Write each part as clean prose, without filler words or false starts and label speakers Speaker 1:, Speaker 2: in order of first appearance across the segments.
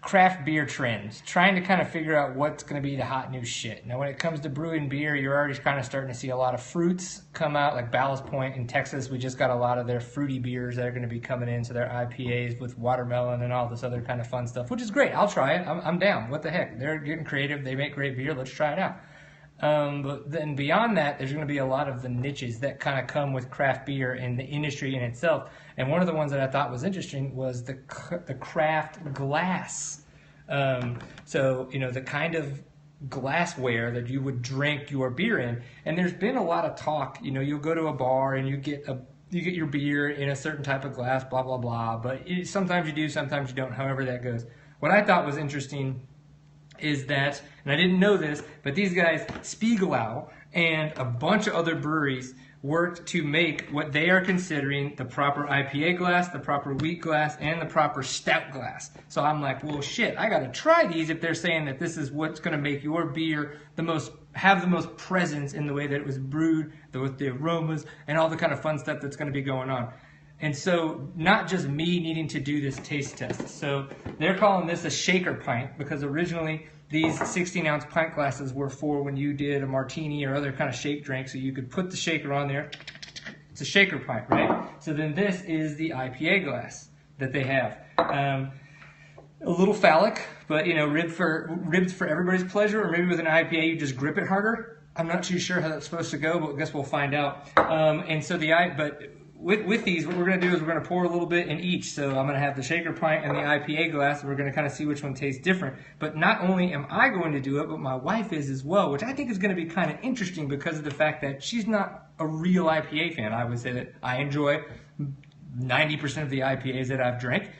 Speaker 1: craft beer trends, trying to kind of figure out what's going to be the hot new shit. Now, when it comes to brewing beer, you're already kind of starting to see a lot of fruits come out, like Ballast Point in Texas. We just got a lot of their fruity beers that are going to be coming in, so their IPAs with watermelon and all this other kind of fun stuff, which is great. I'll try it. I'm down. What the heck? They're getting creative. They make great beer. Let's try it out. But then beyond that, there's going to be a lot of the niches that kind of come with craft beer and the industry in itself. And one of the ones that I thought was interesting was the craft glass. So, you know, the kind of glassware that you would drink your beer in. And there's been a lot of talk, you know, you'll go to a bar and you get your beer in a certain type of glass, blah, blah, blah. But sometimes you do, sometimes you don't, however that goes. What I thought was interesting is that, and I didn't know this, but these guys, Spiegelau and a bunch of other breweries, worked to make what they are considering the proper IPA glass, the proper wheat glass, and the proper stout glass. So I'm like, well, shit, I gotta try these if they're saying that this is what's gonna make your beer have the most presence in the way that it was brewed, with the aromas, and all the kind of fun stuff that's gonna be going on. And so, not just me needing to do this taste test. So they're calling this a shaker pint because originally these 16-ounce pint glasses were for when you did a martini or other kind of shake drink. So you could put the shaker on there. It's a shaker pint, right? So then this is the IPA glass that they have. A little phallic, but you know, ribbed for everybody's pleasure. Or maybe with an IPA you just grip it harder. I'm not too sure how that's supposed to go, but I guess we'll find out. With these, what we're going to do is we're going to pour a little bit in each. So I'm going to have the shaker pint and the IPA glass, and we're going to kind of see which one tastes different. But not only am I going to do it, but my wife is as well, which I think is going to be kind of interesting because of the fact that she's not a real IPA fan. I would say that I enjoy 90% of the IPAs that I've drank.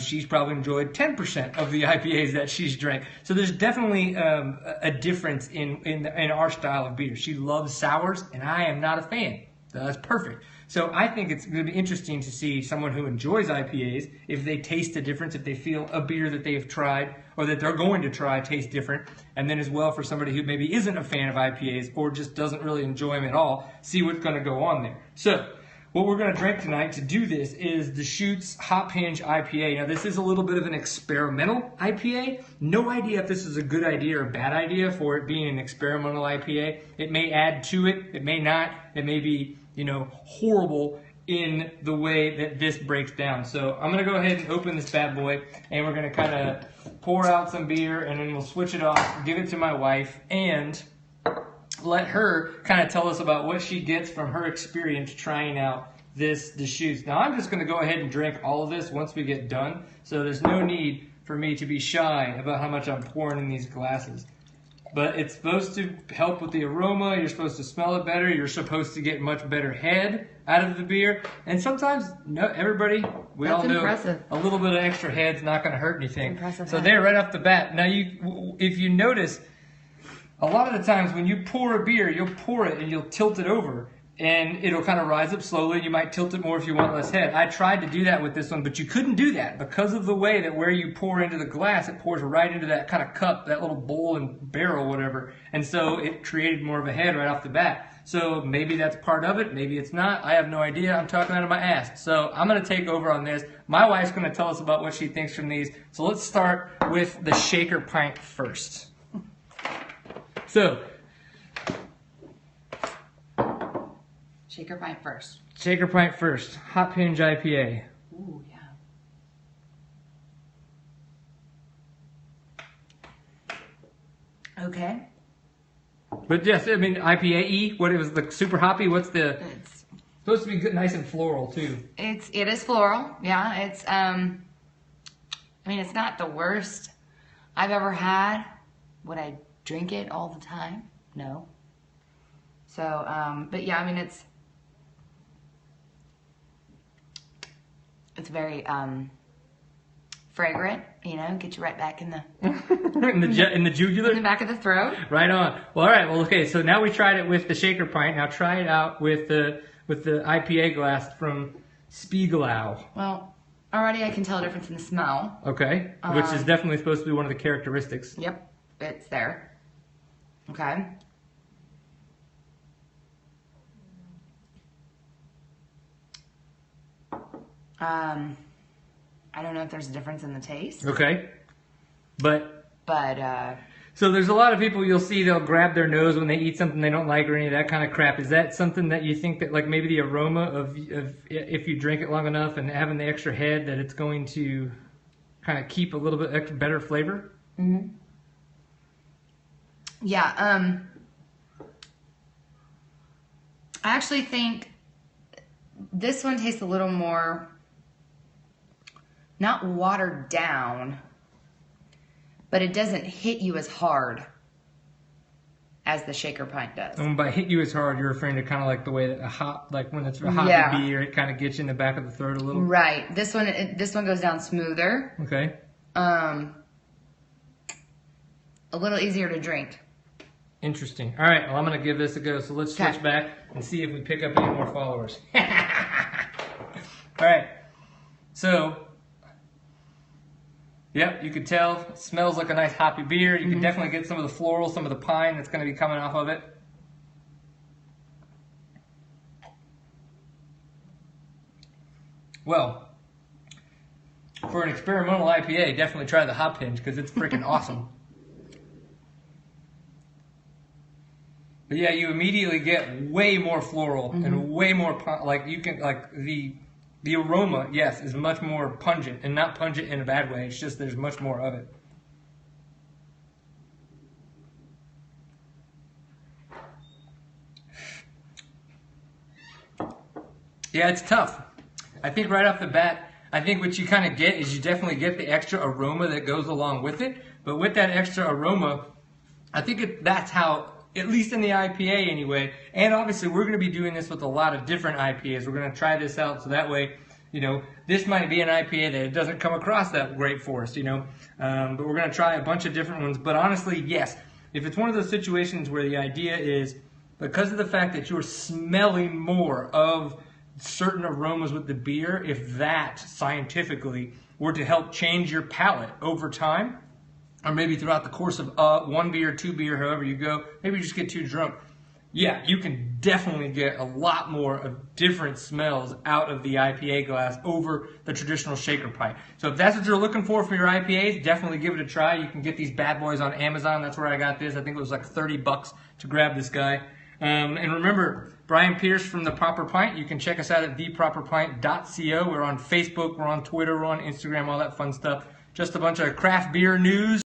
Speaker 1: She's probably enjoyed 10% of the IPAs that she's drank. So there's definitely a difference in our style of beer. She loves sours, and I am not a fan. So that's perfect. So I think it's going to be interesting to see someone who enjoys IPAs, if they taste a difference, if they feel a beer that they've tried or that they're going to try tastes different. And then as well for somebody who maybe isn't a fan of IPAs or just doesn't really enjoy them at all, see what's going to go on there. So what we're going to drink tonight to do this is the Deschutes Hop Hinge IPA. Now this is a little bit of an experimental IPA. No idea if this is a good idea or a bad idea for it being an experimental IPA. It may add to it. It may not. It may be, you know, horrible in the way that this breaks down. So I'm going to go ahead and open this bad boy, and we're going to kind of pour out some beer, and then we'll switch it off, give it to my wife, and let her kind of tell us about what she gets from her experience trying out this Deschutes. Now I'm just going to go ahead and drink all of this once we get done, so there's no need for me to be shy about how much I'm pouring in these glasses. But it's supposed to help with the aroma. You're supposed to smell it better. You're supposed to get much better head out of the beer. And sometimes, everybody, we all know a little bit of extra head's not going to hurt anything. So there, right off the bat. Now, if you notice, a lot of the times when you pour a beer, you'll pour it and you'll tilt it over. And it'll kind of rise up slowly. You might tilt it more if you want less head. I tried to do that with this one, but you couldn't do that because of the way that where you pour into the glass, it pours right into that kind of cup, that little bowl and barrel, whatever. And so it created more of a head right off the bat. So maybe that's part of it. Maybe it's not. I have no idea. I'm talking out of my ass. So I'm going to take over on this. My wife's going to tell us about what she thinks from these. So let's start with the shaker pint first. So
Speaker 2: shaker pint first.
Speaker 1: Shaker pint first. Hop Hinge IPA.
Speaker 2: Ooh, yeah. Okay.
Speaker 1: But yes, I mean IPA-y. What it was, the super hoppy. What's the? It's supposed to be good, nice and floral too.
Speaker 2: It is floral. Yeah. It's I mean, it's not the worst I've ever had. Would I drink it all the time? No. So, but yeah, I mean, it's very fragrant, you know, get you right back in the
Speaker 1: in the jugular,
Speaker 2: in the back of the throat.
Speaker 1: Right on. Well, all right. Well, okay. So now we tried it with the shaker pint. Now try it out with the IPA glass from Spiegelau.
Speaker 2: Well, already I can tell a difference in the smell.
Speaker 1: Okay, which is definitely supposed to be one of the characteristics.
Speaker 2: Yep, it's there. Okay. I don't know if there's a difference in the taste.
Speaker 1: Okay. But
Speaker 2: But
Speaker 1: so there's a lot of people you'll see, they'll grab their nose when they eat something they don't like or any of that kind of crap. Is that something that you think that like maybe the aroma of if you drink it long enough and having the extra head that it's going to kind of keep a little bit extra better flavor?
Speaker 2: mm-hmm. Yeah. I actually think this one tastes a little more, not watered down, but it doesn't hit you as hard as the shaker pint does.
Speaker 1: And by hit you as hard, you're referring to kind of like the way that a hop, like when it's a hoppy
Speaker 2: Yeah.
Speaker 1: beer, it kind of gets you in the back of the throat a little.
Speaker 2: Right. This one goes down smoother.
Speaker 1: Okay.
Speaker 2: A little easier to drink.
Speaker 1: Interesting. All right. Well, I'm going to give this a go. So let's switch back and see if we pick up any more followers. All right. So, yep, you could tell it smells like a nice hoppy beer. You can definitely get some of the floral, some of the pine that's going to be coming off of it. Well, for an experimental IPA, definitely try the hop hinge because it's freaking awesome. But yeah, you immediately get way more floral and way more like you can like the aroma, yes, is much more pungent and not pungent in a bad way. It's just there's much more of it. Yeah, it's tough. I think right off the bat, I think what you kind of get is you definitely get the extra aroma that goes along with it. But with that extra aroma, I think that's how, at least in the IPA anyway, and obviously we're going to be doing this with a lot of different IPAs. We're going to try this out so that way, you know, this might be an IPA that it doesn't come across that great for us, you know. But we're going to try a bunch of different ones. But honestly, yes, if it's one of those situations where the idea is because of the fact that you're smelling more of certain aromas with the beer, if that scientifically were to help change your palate over time, or maybe throughout the course of one beer, two beer, however you go, maybe you just get too drunk. Yeah, you can definitely get a lot more of different smells out of the IPA glass over the traditional shaker pint. So if that's what you're looking for your IPAs, definitely give it a try. You can get these bad boys on Amazon. That's where I got this. I think it was like $30 to grab this guy. And remember, Brian Pierce from The Proper Pint. You can check us out at theproperpint.co. We're on Facebook, we're on Twitter, we're on Instagram, all that fun stuff. Just a bunch of craft beer news.